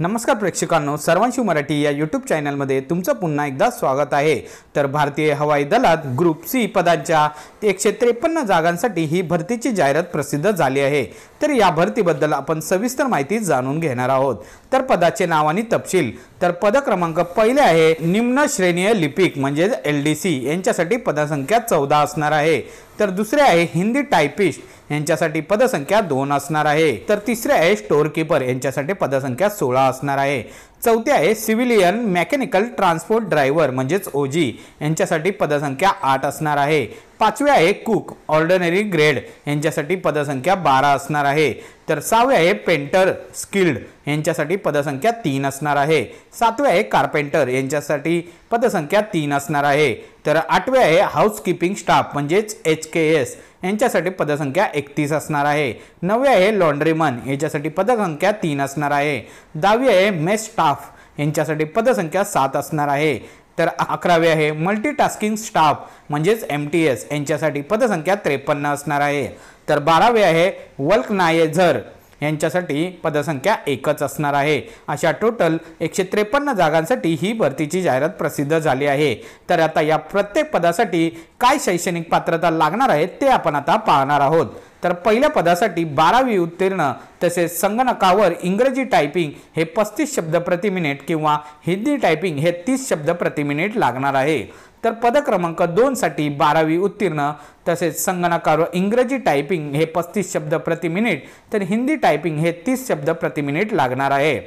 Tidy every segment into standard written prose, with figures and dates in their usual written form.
नमस्कार प्रेक्षकांनो, सर्वांशी मराठी या यूट्यूब चॅनलमध्ये तुमचं पुन्हा एकदा स्वागत आहे। तर भारतीय हवाई दलात ग्रुप सी पदांच्या 153 जागांसाठी ही भरतीची जाहिरात प्रसिद्ध झाली आहे। तर या भरतीबद्दल आपण सविस्तर माहिती जाणून घेणार आहोत। तर पदाचे नाव आणि तपशील। तर पद क्रमांक पहिले आहे निम्न श्रेणीय लिपिक म्हणजे LDC यांच्यासाठी पदसंख्या 14 असणार आहे। तर दुसरे आहे हिंदी टायपिस्ट यांच्यासाठी पदसंख्या 2 असणार आहे। तर तिसरे आहे स्टोअर कीपर यांच्यासाठी पदसंख्या 16 असणार आहे। चौथे आहे सिव्हिलियन मेकॅनिकल ट्रान्सपोर्ट ड्रायव्हर म्हणजेच OG यांच्यासाठी पदसंख्या 8 असणार आहे। पाचवे आहे कुक ऑर्डिनरी ग्रेड यांच्यासाठी पदसंख्या 12 असणार आहे। तर सहावे आहे पेंटर स्किल्ड यांच्यासाठी पदसंख्या 3 असणार आहे। सातवे आहे कारपेंटर यांच्यासाठी पदसंख्या 3 असणार आहे। तर आठवे आहे हाऊसकीपिंग स्टाफ म्हणजेच HKS यांच्यासाठी पदसंख्या 31 असणार आहे। नववे आहे लॉन्ड्रीमन याच्यासाठी पदसंख्या 3 असणार आहे। दहावी आहे मेस स्टाफ यांच्यासाठी पदसंख्या 7 असणार आहे। तर 11वे आहे मल्टीटास्किंग स्टाफ म्हणजेच MTS यांच्यासाठी पदसंख्या 53 असणार आहे। तर 12वे आहे वल्कनायझर यांच्यासाठी पदसंख्या 1च असणार आहे। अशा टोटल 153 जागांसाठी ही भरतीची जाहिरात प्रसिद्ध झाली आहे। तर आता या प्रत्येक पदासाठी काय शैक्षणिक पात्रता लागणार आहे ते आपण आता पाहणार आहोत। तर पहिल्या पदासाठी 12वी उत्तीर्ण तसेच संगणकावर इंग्रजी टायपिंग हे 35 शब्द प्रति मिनिट किंवा हिंदी टायपिंग हे 30 शब्द प्रति मिनिट लागणार आहे। तर पद क्रमांक 2 साठी 12वी उत्तीर्ण तसेच संगणकावर इंग्रजी टायपिंग हे 35 शब्द प्रति मिनिट तर हिंदी टायपिंग हे 30 शब्द प्रति मिनिट लागणार आहे।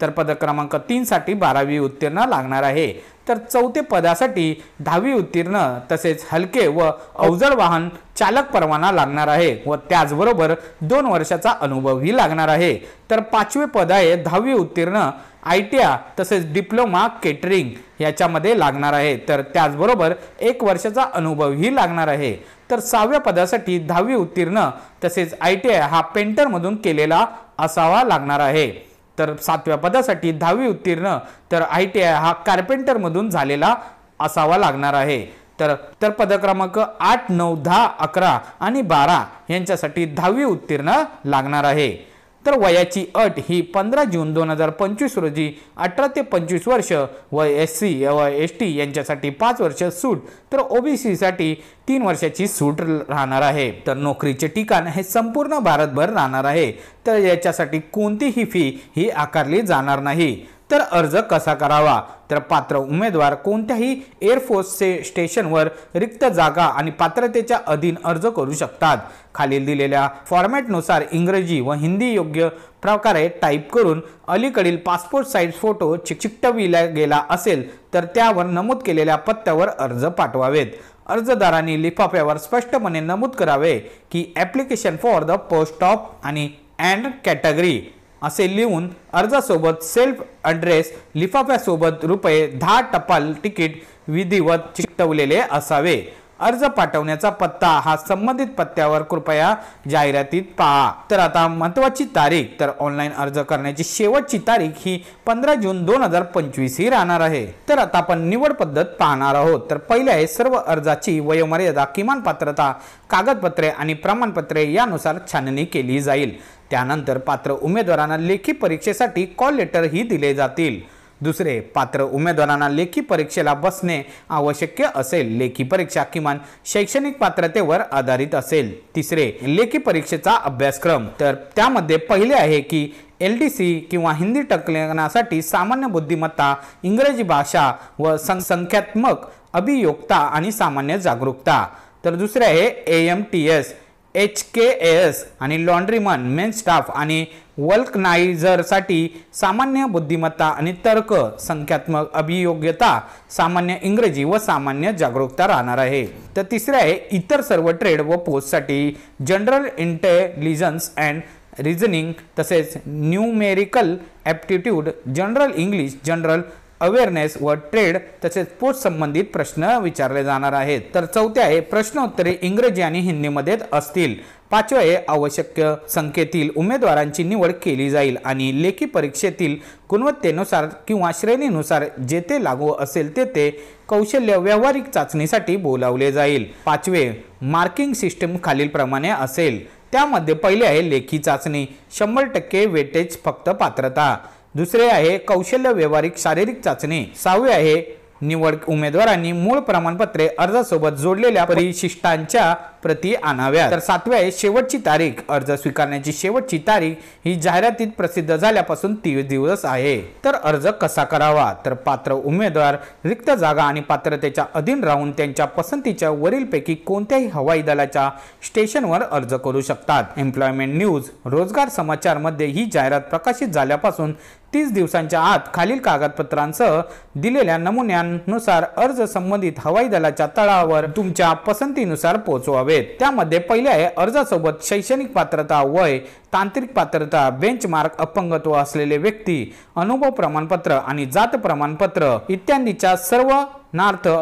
तर पद क्रमांक 3 साठी 12वी उत्तीर्ण लागणार आहे। तर चौथे पदासाठी 10वी उत्तीर्ण तसेच हलके व अवजड वाहन चालक परवाना लागणार आहे व त्याचबरोबर 2 वर्षाचा अनुभवही लागणार आहे। तर पाचवे पद आहे 10वी उत्तीर्ण ITI तसेच डिप्लोमा केटरिंग याच्यामध्ये लागणार आहे। तर त्याचबरोबर 1 वर्षाचा अनुभवही लागणार आहे। तर 6व्या पदासाठी 10वी उत्तीर्ण तसेच ITI हा पेंटर मधून केलेला असावा लागणार आहे। तर 7व्या पदासाठी 10वी उत्तीर्ण तर ITI हा कारपेंटर मधून झालेला असावा लागणार आहे। तर पद क्रमांक 8, 9, 10, 11 आणि 12 यांच्यासाठी 10वी उत्तीर्ण लागणार आहे। तर वयाची अट ही 15 जून 2025 रोजी 18 ते 25 वर्ष व SC व ST यांच्यासाठी 5 वर्ष सूट तर OBC साठी 3 वर्षाची सूट राहणार आहे। तर नोकरीचे ठिकाण हे संपूर्ण भारतभर राहणार आहे। तर याच्यासाठी कोणतीही फी ही आकारली जाणार नाही। तर अर्ज कसा करावा? तर पात्र उमेदवार कोणत्याही एअरफोर्स स्टेशनवर रिक्त जागा आणि पात्रतेच्या अधीन अर्ज करू शकतात। खालील दिलेल्या फॉर्मॅटनुसार इंग्रजी व हिंदी योग्य प्रकारे टाईप करून अलीकडील पासपोर्ट साइज फोटो चिकटविला गेला असेल तर त्यावर नमूद केलेल्या पत्त्यावर अर्ज पाठवावेत। अर्जदारांनी लिफाफ्यावर स्पष्टपणे नमूद करावे की application for the post of आणि अँड कॅटेगरी असे लिहून अर्जासोबत सेल्फ ॲड्रेस लिफाफ्यासोबत ₹10 टपाल तिकीट विधिवत चिकटवलेले असावे। अर्ज पाठवण्याचा पत्ता हा संबंधित पत्त्यावर कृपया जाहिरातीत पहा। तर आता महत्त्वाची तारीख तर ऑनलाईन अर्ज करण्याची शेवटची तारीख ही 15 जून 2025 ही राहणार आहे। तर आता आपण निवड पद्धत पाहणार आहोत। तर पहिले आहे सर्व अर्जाची वयोमर्यादा किमान पात्रता कागदपत्रे आणि प्रमाणपत्रे यानुसार छाननी केली जाईल। त्यानंतर पात्र उमेदवारांना लेखी परीक्षेसाठी कॉल लेटर ही दिले जातील। दुसरे पात्र उमेदवारांना लेखी परीक्षेला बसणे आवश्यक असेल। लेखी परीक्षा किमान शैक्षणिक पात्रतेवर आधारित असेल। तिसरे लेखी परीक्षेचा अभ्यासक्रम तर त्यामध्ये पहिले आहे की LDC किंवा हिंदी टंकण्यासाठी सामान्य बुद्धिमत्ता इंग्रजी भाषा व संख्यात्मक अभियोक्ता आणि सामान्य जागरूकता। तर दुसरे आहे AMTS HKS आणि लॉन्ड्रीमन मेन स्टाफ आणि वल्कनायझरसाठी सामान्य बुद्धिमत्ता आणि तर्क संख्यात्मक अभियोग्यता सामान्य इंग्रजी व सामान्य जागरूकता राहणार आहे। तर तिसरे आहे इतर सर्व ट्रेड व पोस्टसाठी जनरल इंटेलिजन्स अँड रिझनिंग तसेच numerical aptitude general English general awareness व ट्रेड तसेच पोस्ट संबंधित प्रश्न विचारले जाणार आहेत। तर चौथे आहे प्रश्नोत्तरे इंग्रजी आणि हिंदीमध्ये असतील। पाचवे आहे आवश्यक संख्येतील उमेदवारांची निवड केली जाईल आणि लेखी परीक्षेतील गुणवत्तेनुसार किंवा श्रेणीनुसार जेथे लागू असेल तेथे कौशल्य व्यावहारिक चाचणीसाठी बोलावले जाईल। पाचवे मार्किंग सिस्टम खालीलप्रमाणे असेल। त्यामध्ये पहिले आहे लेखी चाचणी 100% वेटेज फक्त पात्रता। दुसरे आहे कौशल्य व्यावहारिक शारीरिक चाचणी. 6वे आहे निवड उमेदवारांनी मूळ प्रमाणपत्रे अर्जासोबत जोडलेल्या परिशिष्टांच्या प्रती आणाव्यात. तर 7वे आहे शेवटची तारीख. अर्ज स्वीकारण्याची शेवटची तारीख ही जाहिरातीत प्रसिद्ध झाल्यापासून 30 दिवस आहे. तर अर्ज कसा करावा, तर पात्र उमेदवार रिक्त जागा आणि पात्रतेच्या अधीन राहून त्यांच्या पसंतीच्या वरीलपैकी कोणत्याही हवाई दलाच्या स्टेशनवर अर्ज करू शकतात. एम्प्लॉयमेंट न्यूज रोजगार समाचार मध्ये ही जाहिरात प्रकाशित झाल्यापासून 30 दिवसांच्या आत खालील कागदपत्रांसह दिलेल्या नमुन्यांनुसार अर्ज संबंधित हवाई दलाच्या तळावर तुमच्या पसंतीनुसार पोहोचवावेत. त्यामध्ये पहिले आहे अर्जासोबत शैक्षणिक पात्रता, वय, तांत्रिक पात्रता, बेंचमार्क, अपंगत्व असलेले व्यक्ती, अनुभव प्रमाणपत्र आणि जात प्रमाणपत्र इत्यादीच्या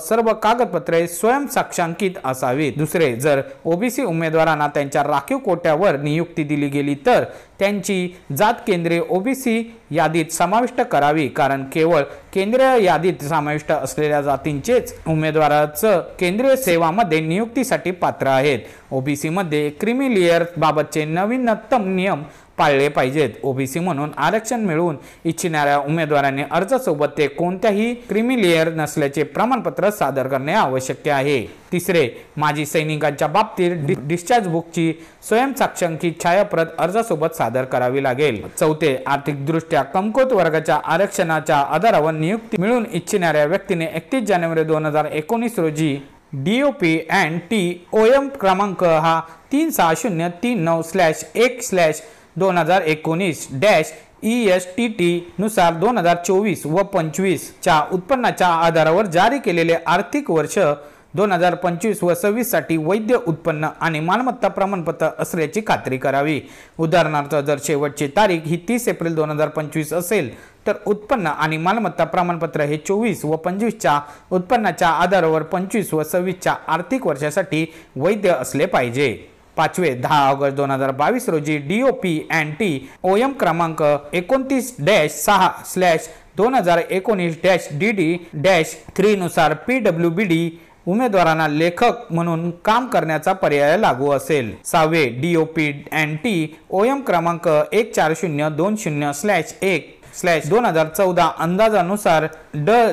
सर्व कागदपत्रे स्वयं साक्षांकित असावीत. दुसरे, जर ओबीसी उमेदवारांना त्यांच्या राखीव कोट्यावर नियुक्ती दिली गेली तर त्यांची जात केंद्रीय ओबीसी यादीत समाविष्ट करावी, कारण केवळ केंद्रीय यादीत समाविष्ट असलेल्या जातींचेच उमेदवाराच केंद्रीय सेवामध्ये नियुक्तीसाठी पात्र आहेत. ओबीसी मध्ये क्रीमी लेअर बाबतचे नवीनतम नियम पाळले पाहिजेत. ओबीसी म्हणून आरक्षण मिळवून इच्छिणाऱ्या उमेदवारांनी अर्जासोबत ते कोणत्याही क्रीमी लेअर नसल्याचे प्रमाणपत्र सादर करणे आवश्यक आहे. तिसरे, माजी सैनिकांच्या बाबतीत डिस्चार्ज बुकची स्वयं साक्षांकित छायाप्रत अर्जासोबत सादर करावी लागेल. चौथे, आर्थिकदृष्ट्या कमकुवत वर्गाच्या आरक्षणाच्या आधारावर नियुक्ती मिळवून इच्छिणाऱ्या व्यक्तीने 31 जानेवारी 2019 रोजी DOP&T OM क्रमांक हा 3639-1/2019-ESTT नुसार 2024 व 25 च्या उत्पन्नाच्या आधारावर जारी केलेले आर्थिक वर्ष 2025 व 26 साठी वैध उत्पन्न आणि मालमत्ता प्रमाणपत्र असल्याची खात्री करावी. उदाहरणार्थ, जर शेवटची तारीख ही 30 एप्रिल 2025 असेल तर उत्पन्न आणि मालमत्ता प्रमाणपत्र हे 24 व 25 च्या उत्पन्नाच्या आधारावर 25 व 26 च्या आर्थिक वर्षासाठी वैध असले पाहिजे. पाचवे, 10 ऑगस्ट 2022 रोजी DOP&T OM क्रमांक 29-6/2019-DD-3 नुसार PWBD उमेदवारांना लेखक म्हणून काम करण्याचा पर्याय लागू असेल. 6वे, DOP&T OM क्रमांक 14020/1/2014 अंदाजानुसार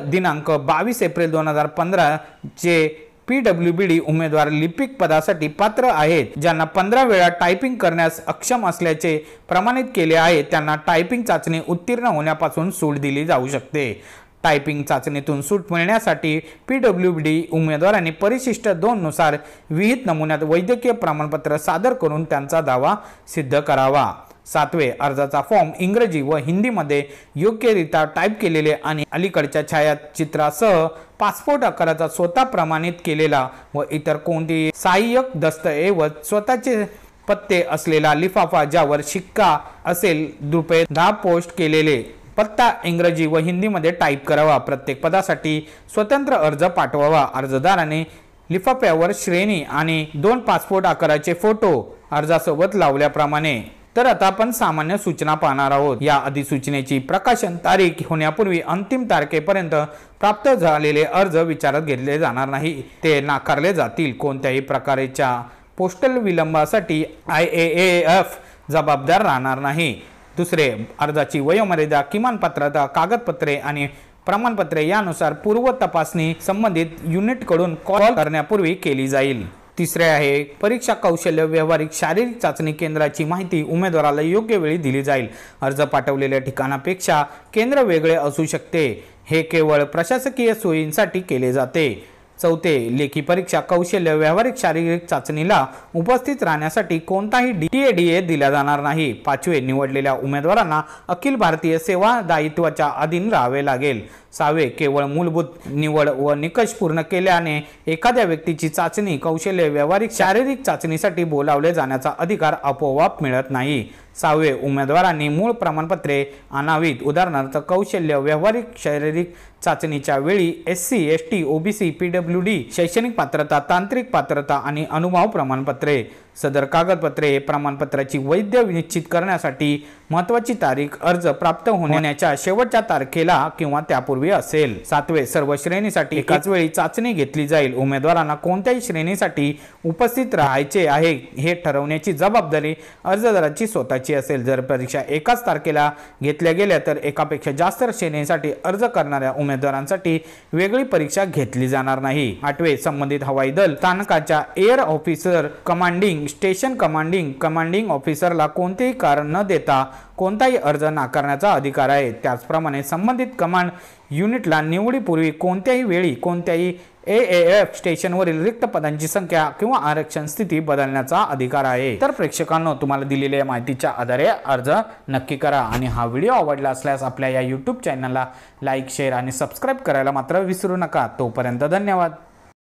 दिनांक 22 एप्रिल 2015 चे PWBD उमेदवार लिपिक पदासाठी पात्र आहेत, ज्यांना 15 वेळा टायपिंग करण्यास अक्षम असल्याचे प्रमाणित केले आहे, त्यांना टायपिंग चाचणी उत्तीर्ण होण्यापासून सूट दिली जाऊ शकते. टायपिंग चाचणीतून सूट मिळण्यासाठी PWBD उमेदवारांनी परिशिष्ट 2 नुसार विहित नमुन्यात वैद्यकीय प्रमाणपत्र सादर करून त्यांचा दावा सिद्ध करावा. 7वे, अर्जाचा फॉर्म इंग्रजी व हिंदीमध्ये योग्यरित्या टाईप केलेले आणि अलीकडच्या छायाचित्रासह पासपोर्ट आकाराचा स्वतः प्रमाणित केलेला व इतर कोणतेही सहाय्यक दस्तऐवज, स्वतःचे पत्ते असलेला लिफाफा ज्यावर शिक्का असेल, ₹10 पोस्ट केलेले पत्ता इंग्रजी व हिंदीमध्ये टाईप करावा. प्रत्येक पदासाठी स्वतंत्र अर्ज पाठवावा. अर्जदाराने लिफाफ्यावर श्रेणी आणि 2 पासपोर्ट आकाराचे फोटो अर्जासोबत लावल्याप्रमाणे. तर आता आपण सामान्य सूचना पाहणार आहोत. या अधिसूचनेची प्रकाशन तारीख होण्यापूर्वी अंतिम तारखेपर्यंत प्राप्त झालेले अर्ज विचारात घेतले जाणार नाही, ते नाकारले जातील. कोणत्याही प्रकारच्या पोस्टल विलंबासाठी IAAF जबाबदार राहणार नाही. दुसरे, अर्जाची वयोमर्यादा, किमान पात्रता, कागदपत्रे आणि प्रमाणपत्रे यानुसार पूर्व तपासणी संबंधित युनिटकडून कॉल करण्यापूर्वी केली जाईल. तिसरे आहे, परीक्षा कौशल्य व्यावहारिक शारीरिक चाचणी केंद्राची माहिती उमेदवाराला योग्य वेळी दिली जाईल. अर्ज पाठवलेल्या ठिकाणापेक्षा केंद्र वेगळे असू शकते. हे केवळ प्रशासकीय सोयींसाठी केले जाते. चौथे, लेखी परीक्षा कौशल्य व्यावहारिक शारीरिक चाचणीला उपस्थित राहण्यासाठी कोणताही DTA दिला जाणार नाही. 5वे, निवडलेल्या उमेदवारांना अखिल भारतीय सेवा दायित्वाच्या अधीन राहावे लागेल. 6वे, केवळ मूलभूत निवड व निकष पूर्ण केल्याने एखाद्या व्यक्तीची चाचणी कौशल्य व्यावहारिक शारीरिक चाचणीसाठी बोलावले जाण्याचा अधिकार आपोआप मिळत नाही. 6वे, उमेदवारांनी मूळ प्रमाणपत्रे आणावीत. उदाहरणार्थ, कौशल्य व्यावहारिक शारीरिक चाचणीच्या वेळी SC, ST, OBC, PWD शैक्षणिक पात्रता, तांत्रिक पात्रता आणि अनुभव प्रमाणपत्रे. सदर कागदपत्रे प्रमाणपत्राची वैध निश्चित करण्यासाठी महत्त्वाची तारीख अर्ज प्राप्त होण्याच्या शेवटच्या तारखेला किंवा त्यापूर्वी असेल। 7वे, सर्व श्रेणीसाठी एकाच वेळी चाचणी घेतली जाईल। उमेदवारांना कोणत्याही श्रेणीसाठी उपस्थित राहायचे आहे हे ठरवण्याची जबाबदारी अर्जदाराची स्वतःची असेल। जर परीक्षा एकाच तारखेला घेतल्या गेल्या तर एकापेक्षा जास्त श्रेणीसाठी अर्ज करणाऱ्या उमेदवारांसाठी वेगळी परीक्षा घेतली जाणार नाही। 8वे, संबंधित हवाई दल स्थानकाच्या air officer, commanding station commanding ऑफिसरला कोणतेही कारण न देता कोणताही अर्ज नाकारण्याचा अधिकार आहे। त्याचप्रमाणे संबंधित कमांड युनिटला निवडीपूर्वी कोणत्याही वेळी कोणत्याही AAF स्टेशनवरील रिक्त पदांची संख्या किंवा आरक्षण स्थिती बदलण्याचा अधिकार आहे। तर प्रेक्षकांनो, तुम्हाला दिलेल्या माहितीच्या आधारे अर्ज नक्की करा आणि हा व्हिडिओ आवडला असल्यास आपल्या या YouTube चॅनलला लाईक, शेअर आणि सबस्क्राइब करायला मात्र विसरू नका। तोपर्यंत धन्यवाद।